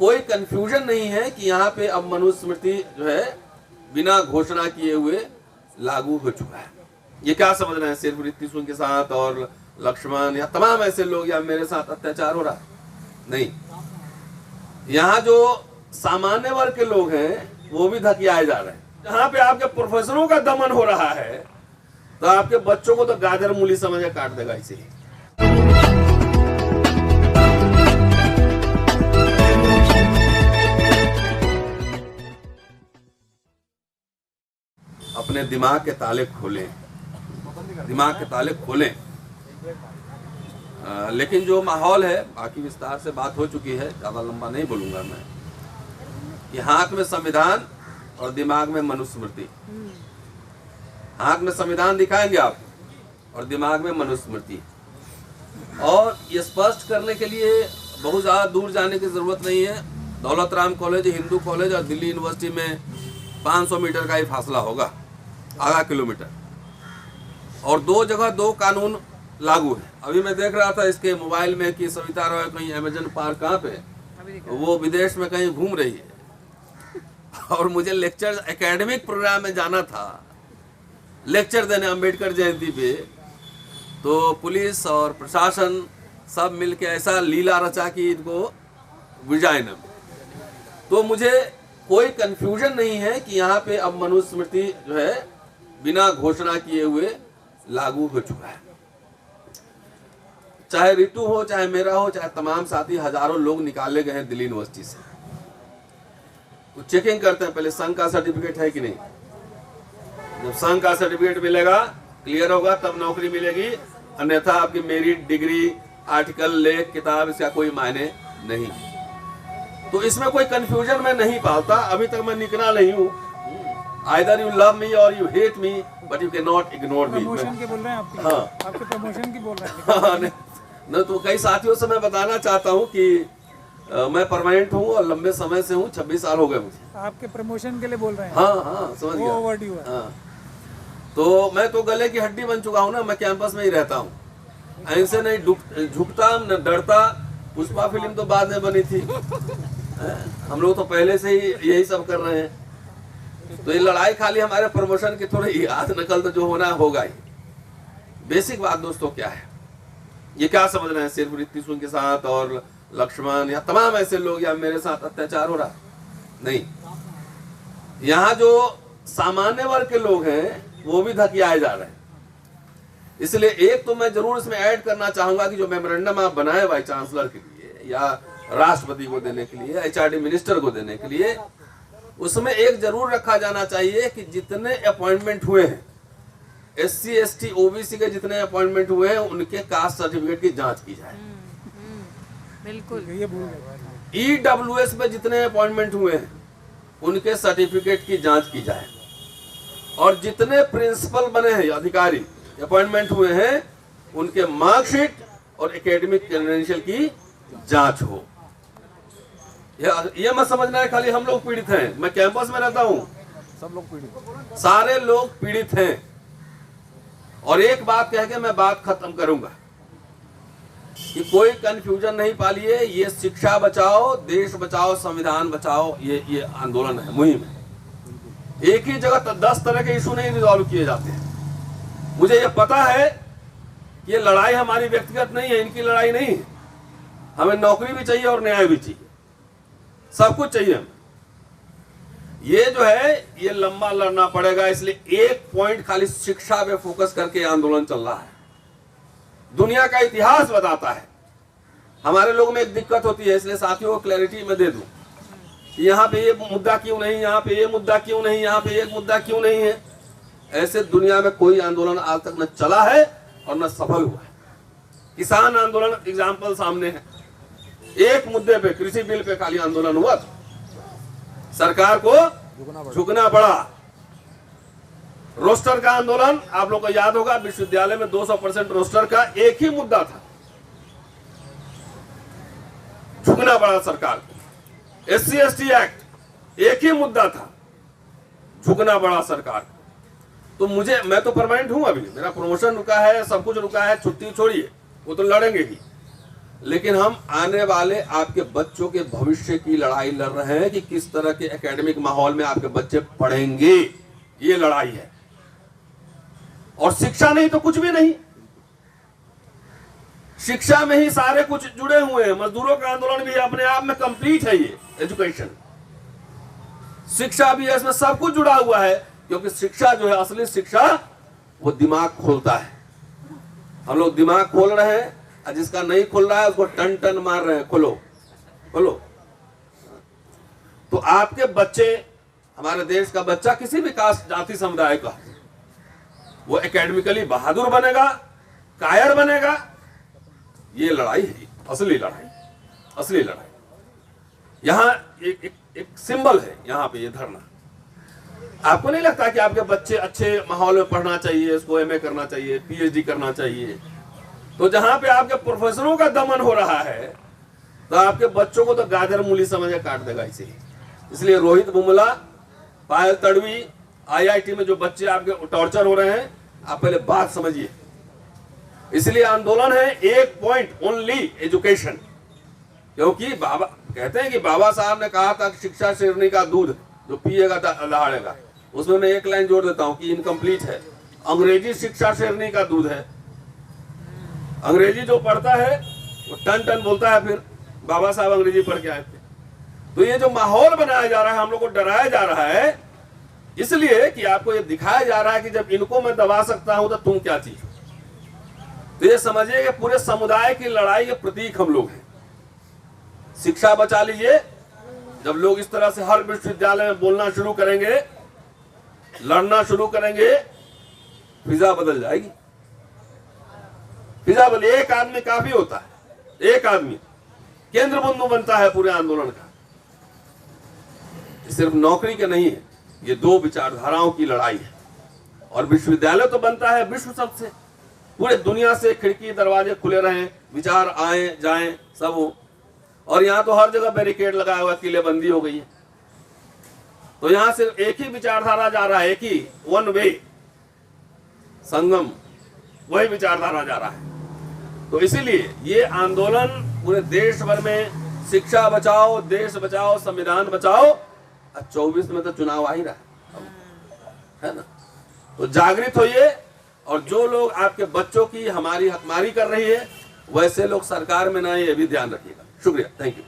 कोई कंफ्यूजन नहीं है कि यहाँ पे अब मनुस्मृति जो है बिना घोषणा किए हुए लागू हो चुका है। ये क्या समझ रहे हैं सिर्फ ऋतिक सिंह के साथ और लक्ष्मण या तमाम ऐसे लोग या मेरे साथ अत्याचार हो रहा है? नहीं, यहाँ जो सामान्य वर्ग के लोग हैं वो भी धकियाए जा रहे हैं। जहाँ पे आपके प्रोफेसरों का दमन हो रहा है तो आपके बच्चों को तो गाजर मूली समझ के काट देगा इसे ही। अपने दिमाग के ताले खोलें, दिमाग के ताले खोलें। लेकिन जो माहौल है, बाकी विस्तार से बात हो चुकी है, ज़्यादा लंबा नहीं बोलूँगा मैं। कि हाथ में संविधान और दिमाग में मनुस्मृति। हाथ में संविधान दिखाएंगे आप और दिमाग में मनुस्मृति। और ये स्पष्ट करने के लिए बहुत ज़्यादा दूर जाने की ज़रूरत नहीं है। दौलत राम कॉलेज, हिंदू कॉलेज और दिल्ली यूनिवर्सिटी में 500 मीटर का ही फासला होगा, आधा किलोमीटर। और दो जगह दो कानून लागू है। अभी मैं देख रहा था इसके मोबाइल में कि सविता रॉय कहीं अमेजन पार्क कहाँ पे, वो विदेश में कहीं घूम रही है। और मुझे लेक्चर एकेडमिक प्रोग्राम में जाना था, लेक्चर देने अंबेडकर जयंती पे। तो पुलिस और प्रशासन सब मिलके ऐसा लीला रचा कि इनको विजायन। तो मुझे कोई कंफ्यूजन नहीं है कि यहाँ पे अब मनुस्मृति जो है बिना घोषणा किए हुए लागू हो चुका है। चाहे ऋतु हो, चाहे मेरा हो, चाहे तमाम साथी, हजारों लोग निकाले गए हैं दिल्ली यूनिवर्सिटी से। तो चेकिंग करते हैं पहले संघ का सर्टिफिकेट है कि नहीं। जब संघ का सर्टिफिकेट मिलेगा, क्लियर होगा, तब नौकरी मिलेगी। अन्यथा आपकी मेरिट, डिग्री, आर्टिकल, लेख, किताब, इसका कोई मायने नहीं। तो इसमें कोई कंफ्यूजन मैं नहीं पालता। अभी तक मैं निकला नहीं हूँ। Either you love me or you hate me, but you cannot ignore me। Promotion के बोल रहे हैं आपके? हाँ, आपके प्रमोशन की बोल रहे हैं? न तो कई साथियों से मैं बताना चाहता हूँ कि मैं परमानेंट हूँ और लंबे समय से हूँ, 26 साल हो गए मुझे। आपके प्रमोशन के लिए बोल रहे हैं? हाँ, समझ गया। ओवरड्यू है। हाँ, तो मैं तो गले की हड्डी बन चुका हूँ ना। मैं कैंपस में ही रहता हूँ, ऐसे नहीं झुकता न डरता। पुष्पा फिल्म तो बाद में बनी थी, हम लोग तो पहले से ही यही सब कर रहे हैं। तो ये लड़ाई खाली हमारे प्रमोशन की थोड़ी याद नकल, तो जो होना होगा ही। बेसिक बात दोस्तों क्या है, ये क्या समझ रहे हैं सिर्फ ऋतिक सिंह के साथ और लक्ष्मण या तमाम ऐसे लोग या मेरे साथ अत्याचार हो रहा है? नहीं, यहाँ जो सामान्य वर्ग के लोग हैं वो भी धकियाए जा रहे हैं। इसलिए एक तो मैं जरूर इसमें ऐड करना चाहूंगा कि जो मेमोरेंडम आप बनाए वाइस चांसलर के लिए या राष्ट्रपति को देने के लिए, HRD मिनिस्टर को देने के लिए, उसमें एक जरूर रखा जाना चाहिए कि जितने अपॉइंटमेंट हुए हैं, SC ST OBC के जितने अपॉइंटमेंट हुए हैं, उनके कास्ट सर्टिफिकेट की जांच की जाए। बिल्कुल, ये भूल गए। EWS पे जितने अपॉइंटमेंट हुए हैं, उनके सर्टिफिकेट की जांच की जाए। और जितने प्रिंसिपल बने हैं, अधिकारी अपॉइंटमेंट हुए हैं, उनके मार्कशीट और एकेडमिक क्रेडेंशियल की जांच हो। ये मत समझना है खाली हम लोग पीड़ित हैं। मैं कैंपस में रहता हूँ, सब लोग पीड़ित, सारे लोग पीड़ित हैं। और एक बात कह के मैं बात खत्म करूंगा कि कोई कंफ्यूजन नहीं पालिए। ये शिक्षा बचाओ, देश बचाओ, संविधान बचाओ, ये आंदोलन है, मुहिम है। एक ही जगह 10 तरह के इशू नहीं रिजॉल्व किए जाते हैं। मुझे ये पता है कि ये लड़ाई हमारी व्यक्तिगत नहीं है, इनकी लड़ाई नहीं है। हमें नौकरी भी चाहिए और न्याय भी चाहिए, सब कुछ चाहिए हमें। ये जो है ये लंबा लड़ना पड़ेगा। इसलिए एक पॉइंट खाली शिक्षा पे फोकस करके आंदोलन चल रहा है। दुनिया का इतिहास बताता है। हमारे लोगों में एक दिक्कत होती है, इसलिए साथियों को क्लैरिटी में दे दूं कि यहाँ पे ये मुद्दा क्यों नहीं, यहाँ पे ये मुद्दा क्यों नहीं, यहाँ पे एक मुद्दा क्यों नहीं है। ऐसे दुनिया में कोई आंदोलन आज तक न चला है और न सफल हुआ है। किसान आंदोलन एग्जाम्पल सामने है। एक मुद्दे पे, कृषि बिल पे खाली आंदोलन हुआ था, सरकार को झुकना पड़ा। रोस्टर का आंदोलन आप लोग को याद होगा, विश्वविद्यालय में 200% रोस्टर का एक ही मुद्दा था, झुकना पड़ा सरकार को। SC ST एक्ट एक ही मुद्दा था, झुकना पड़ा सरकार को। तो मैं तो परमानेंट हूं, अभी मेरा प्रमोशन रुका है, सब कुछ रुका है, छुट्टी छोड़िए, वो तो लड़ेंगे ही। लेकिन हम आने वाले आपके बच्चों के भविष्य की लड़ाई लड़ रहे हैं कि किस तरह के एकेडमिक माहौल में आपके बच्चे पढ़ेंगे। ये लड़ाई है, और शिक्षा नहीं तो कुछ भी नहीं। शिक्षा में ही सारे कुछ जुड़े हुए हैं। मजदूरों का आंदोलन भी अपने आप में कंप्लीट है। ये एजुकेशन, शिक्षा भी है, इसमें सब कुछ जुड़ा हुआ है। क्योंकि शिक्षा जो है, असली शिक्षा, वो दिमाग खोलता है। हम लोग दिमाग खोल रहे हैं, और जिसका नहीं खुल रहा है उसको टन टन मार रहे हैं, खोलो खोलो। तो आपके बच्चे, हमारे देश का बच्चा, किसी भी कास्ट जाति समुदाय का, वो एकेडमिकली बहादुर बनेगा, कायर बनेगा। ये लड़ाई है, असली लड़ाई, असली लड़ाई। यहां एक सिंबल है, यहां पे ये धरना। आपको नहीं लगता कि आपके बच्चे अच्छे माहौल में पढ़ना चाहिए, इसको एमए करना चाहिए, पीएचडी करना चाहिए? तो जहां पे आपके प्रोफेसरों का दमन हो रहा है, तो आपके बच्चों को तो गाजर मूली समझ के काट देगा इसे। इसलिए रोहित बुमला, पायल तड़वी, आईआईटी में जो बच्चे आपके टॉर्चर हो रहे हैं, आप पहले बात समझिए। इसलिए आंदोलन है एक पॉइंट ओनली, एजुकेशन। क्योंकि बाबा कहते हैं कि बाबा साहब ने कहा था कि शिक्षा शेरनी का दूध, जो पिएगा दहाड़ेगा। उसमें मैं एक लाइन जोड़ देता हूं कि इनकम्प्लीट है। अंग्रेजी शिक्षा शेरनी का दूध है। अंग्रेजी जो पढ़ता है वो टन टन बोलता है। फिर बाबा साहब अंग्रेजी पढ़ के आए थे। तो ये जो माहौल बनाया जा रहा है, हम लोग को डराया जा रहा है, इसलिए कि आपको ये दिखाया जा रहा है कि जब इनको मैं दबा सकता हूं तो तुम क्या चीज हो। तो ये समझिए कि पूरे समुदाय की लड़ाई के प्रतीक हम लोग हैं। शिक्षा बचा लीजिए। जब लोग इस तरह से हर विश्वविद्यालय में बोलना शुरू करेंगे, लड़ना शुरू करेंगे, फिजा बदल जाएगी। फिजा बदल, एक आदमी काफी होता है, एक आदमी केंद्र बिंदु बनता है पूरे आंदोलन का। सिर्फ नौकरी के नहीं है, ये दो विचारधाराओं की लड़ाई है। और विश्वविद्यालय तो बनता है विश्व सबसे, पूरे दुनिया से खिड़की दरवाजे खुले रहें, विचार आए जाएं सब हो। और यहाँ तो हर जगह बैरिकेड लगाया हुआ, किलेबंदी हो गई है। तो यहाँ सिर्फ एक ही विचारधारा जा रहा है, एक ही वन वे संगम, वही विचारधारा जा रहा है। तो इसीलिए ये आंदोलन पूरे देश भर में, शिक्षा बचाओ, देश बचाओ, संविधान बचाओ। 24 में तो चुनाव आ ही रहा है ना। तो जागृत होइए। और जो लोग आपके बच्चों की हमारी हकमारी कर रही है, वैसे लोग सरकार में ना, ये भी ध्यान रखिएगा। शुक्रिया, थैंक यू।